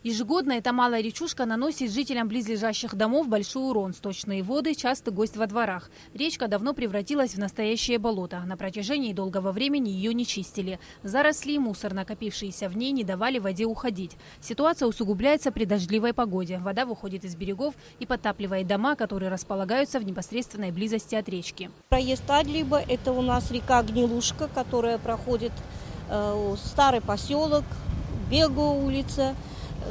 Ежегодно эта малая речушка наносит жителям близлежащих домов большой урон. Сточные воды – частый гость во дворах. Речка давно превратилась в настоящее болото. На протяжении долгого времени ее не чистили. Заросли и мусор, накопившиеся в ней, не давали воде уходить. Ситуация усугубляется при дождливой погоде. Вода выходит из берегов и подтапливает дома, которые располагаются в непосредственной близости от речки. Проезд Адлиба – это у нас река Гнилушка, которая проходит старый поселок, Бегу улица.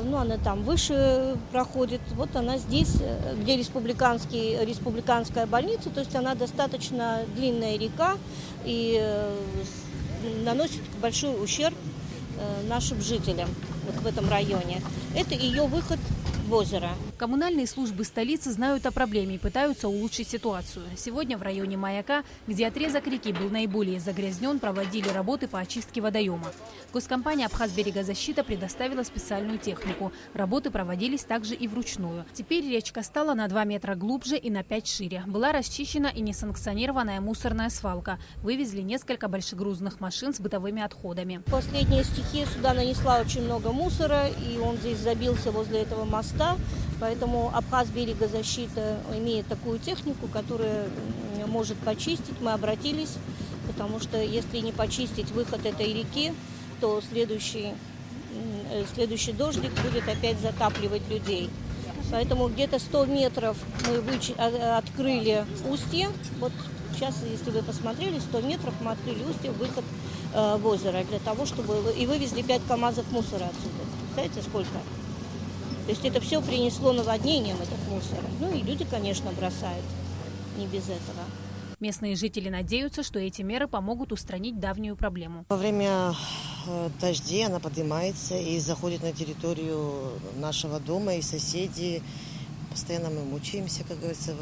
Ну, она там выше проходит. Вот она здесь, где республиканская больница, то есть она достаточно длинная река и наносит большой ущерб нашим жителям вот в этом районе. Это ее выход в озеро. Коммунальные службы столицы знают о проблеме и пытаются улучшить ситуацию. Сегодня в районе Маяка, где отрезок реки был наиболее загрязнен, проводили работы по очистке водоема. Госкомпания «Абхазберегозащита» предоставила специальную технику. Работы проводились также и вручную. Теперь речка стала на 2 метра глубже и на 5 шире. Была расчищена и несанкционированная мусорная свалка. Вывезли несколько большегрузных машин с бытовыми отходами. Последняя стихия сюда нанесла очень много мусора, и он здесь забился возле этого моста. Поэтому Абхазберегозащита имеет такую технику, которая может почистить. Мы обратились, потому что если не почистить выход этой реки, то следующий дождик будет опять затапливать людей. Поэтому где-то 100 метров мы открыли устье. Вот сейчас, если вы посмотрели, 100 метров мы открыли устье, выход в озеро, для того, чтобы и вывезли 5 КАМАЗов мусора отсюда. Представляете, сколько? То есть это все принесло наводнением, этот мусор. Ну и люди, конечно, бросают. Не без этого. Местные жители надеются, что эти меры помогут устранить давнюю проблему. Во время дождей она поднимается и заходит на территорию нашего дома, и соседи. Постоянно мы мучаемся, как говорится,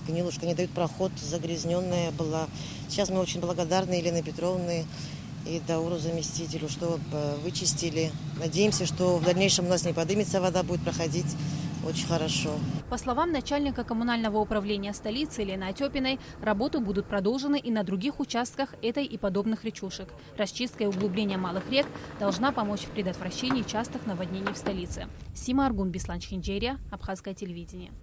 Гнилушка не дают проход, загрязненная была. Сейчас мы очень благодарны Елене Петровне и Дауру заместителю, что вычистили. Надеемся, что в дальнейшем у нас не поднимется вода, будет проходить очень хорошо. По словам начальника коммунального управления столицы Елены Отепиной, работы будут продолжены и на других участках этой и подобных речушек. Расчистка и углубление малых рек должна помочь в предотвращении частых наводнений в столице. Сима Аргун, Беслан Чинджерия, Абхазское телевидение.